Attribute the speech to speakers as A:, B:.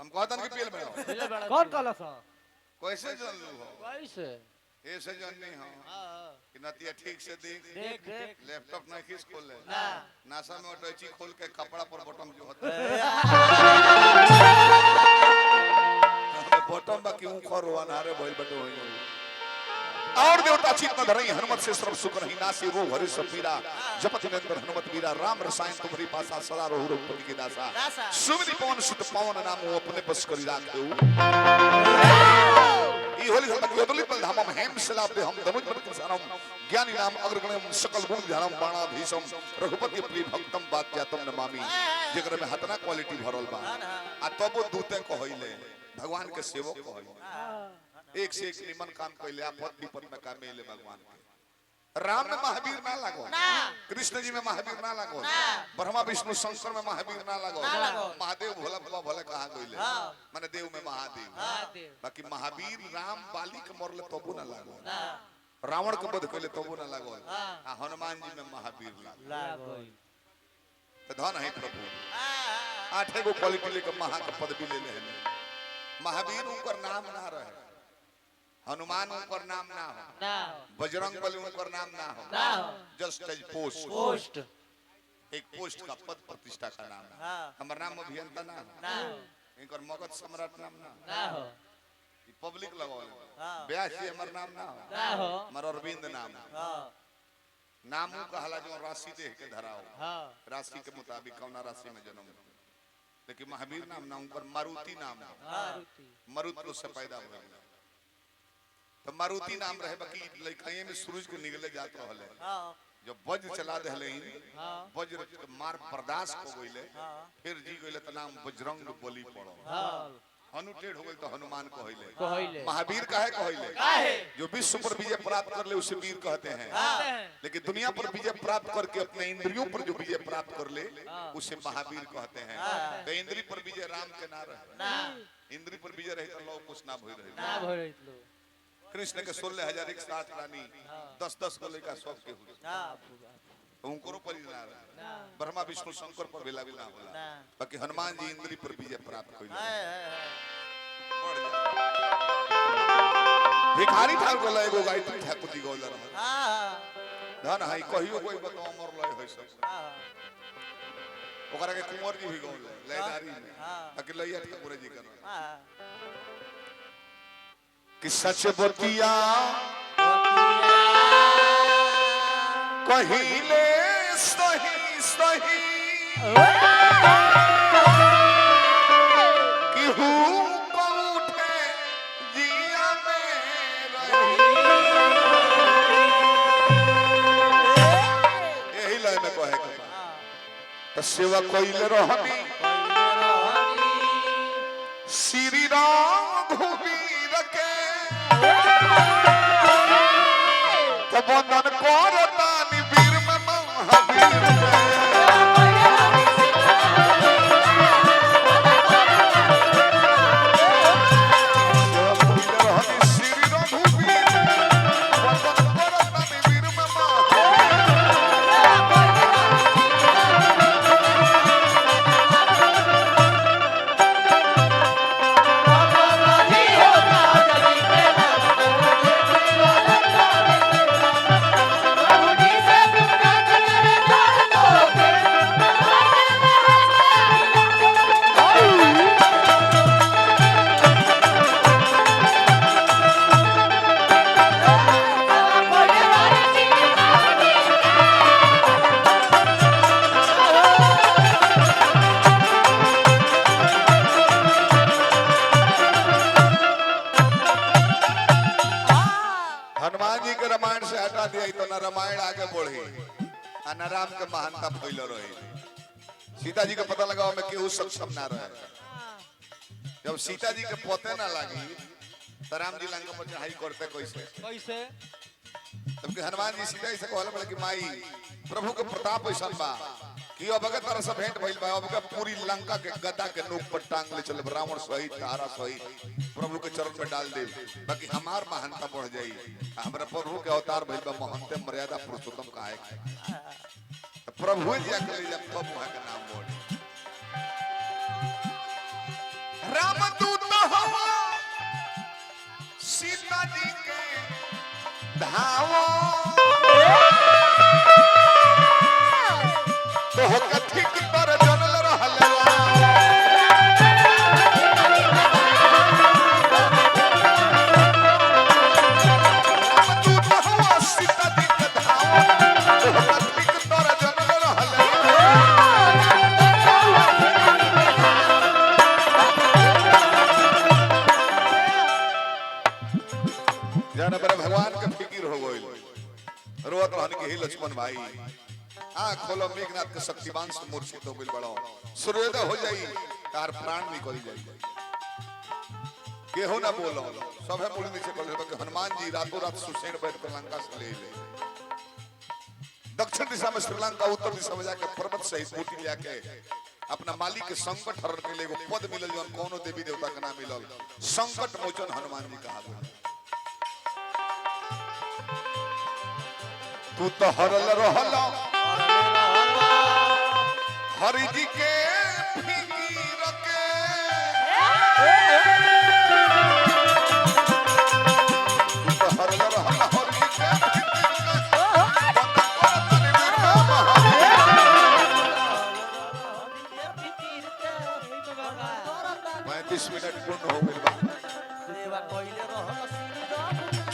A: हम कहतन के पील में
B: कौन कहला सा
A: कैसे जान लू हो
B: कैसे
A: ऐसे जान नहीं हो कि नतिया ठीक से देख
B: देख देख
A: लैपटॉप नहीं खींच खोल ले
B: ना
A: नासा में अटैची खोल के कपड़ा पर बटन जो होता है बटन बाकी हूं खर अनारे भइल बटो होई और देवता चित में धरई हनुमत से सर्व सुख रही नासी रो हरि सब पीरा जपति नंदन हनुमत वीरा राम रसायन तुम्हारी पासा सदा रहो रघुपति की दासा सुमति पवन सुत पवन नाम अपने बस करी राखे ई होली हम योदली पल धाम हेम सलाप दे हम धनुज मत सारम ज्ञानी नाम अग्रगण्यम सकल गुण ध्यानम बाणाधीशम रघुपति प्रिय भक्तम वाक्यातम नमामि जेकर में हतना क्वालिटी भरल बा आ तबो दूते कहइले भगवान के सेवक कहइले एक से एक निमन काम कइले आपत विपत में काम मिले भगवान के राम में महावीर ना लागो कृष्ण जी में महावीर ना लागो ब्रह्मा विष्णु शंकर में महावीर ना लागो महादेव भोला बाबा भोले कहां गइले माने देव में महादेव बाकी महावीर राम बाली के मरले तबो ना लागो रावण के वध कइले तबो ना लागो आ हनुमान जी में महावीर लागो तो धन है प्रभु 8 गो क्वालिटी लेके महा के पदवी ले ले महावीर उनकर नाम ना रहे हनुमान उनकर नाम ना हो बजरंग बली उनकर नाम ना हो जस्ट एज पोस्ट एक पोस्ट का पद प्रतिष्ठा का नाम है हमार नाम अभियंता ना हो इनकर मगध सम्राट नाम ना हो पब्लिक लगावल ब्यासी हमार नाम ना हो हमार अरविंद नाम नामू कहला जो राशि देख के धराओ राशि के मुताबिक कौना राशि में जन्म लेकिन महावीर नाम ना उनकर मारुति नाम है मरुत से पैदा हुए तो मारुति नाम रहे बाकी लइकाए में सूरज के निकले जात रहले जब वज्र चला देले वज्र मार बर्दाश्त हो गइले फिर जी गइले त नाम बजरंग बली पड़ो हनु टेढ़ हो गइल तो हनुमान कहइले महावीर काहे कहइले जो विश्व पर विजय प्राप्त कर ले उसे वीर कहते हैं लेकिन दुनिया पर विजय प्राप्त करके अपने इंद्रियों पर जो विजय प्राप्त कर ले उसे महावीर कहते हैं तो इंद्रिय पर विजय राम के ना रहे इंद्रिय पर विजय रहे तो लोग कुछ ना भई रहे कृष्ण के 16,061 रानी 10-10 को लेकर सब के हुए उनको पर ना ब्रह्मा विष्णु शंकर पर बेला बेला होला बाकी हनुमान जी इंद्रिय पर विजय प्राप्त कइले भिखारी ठाकुर ला एगो गायत्री ठाकुर जी गौला रहा धन हाई कहियो कोई बताओ अमर लय होय सब ओकरा के कुंवर जी भी गौले लयदारी में बाकी लैया ठाकुर जी कर कि सच बतिया कहिले सही सही कि हूँ उठे जिया में रही यही लाइन में कहे तो सेवा कहिले रहनी श्री राम घूमी रखे तो बंधन करतानी वीर में महावीर रामायण आगे बढ़ी न राम के महानता फैल रही सीता जी के पता लगाओ में केहू सक्षम ना रहे जब सीता जी के पते ना लगी तो राम जी लंका पर चढ़ाई करते कैसे
B: कैसे
A: तब हनुमान जी सीता जी से कहले कि माई प्रभु के प्रताप ऐसा बा कि अब अगर तरह से भेंट भइल बा अब पूरी लंका के गदा के नोक पर टांग ले चले रावण सहित तारा सहित प्रभु के चरण में डाल दे बाकी हमार महानता बढ़ जाई हमरा प्रभु के अवतार भइल बा महंते मर्यादा पुरुषोत्तम काहे प्रभु जी के ले जब तब वहां के नाम बोल रामदूत हवा सीता जी के धावो तो हो कथी की तर जनल रहल भगवान के फिक्र हो गई रोत रहने के ही लक्ष्मण भाई आँख खोलो मेघनाथ के शक्तिवान से मूर्छित हो गई बड़ो सूर्योदय हो जाई तार प्राण निकल जाई केहू ना बोलो सब है मुड़ी नीचे कर हनुमान जी रातों रात सुसैन बैठ कर लंका से ले दक्षिण दिशा में श्रीलंका उत्तर दिशा में जाके पर्वत सहित बूटी लेके अपना मालिक के संकट हरण के लिए पद मिलल जौन कोनो देवी देवता के नाम मिलल संकट मोचन हनुमान जी कहा गया तू तो हरल रहल हरि जी के फिकीर के तू तो हरल रहल हरि जी के फिकीर के 35 मिनट पूर्ण हो गइल बा देवा कइले रहल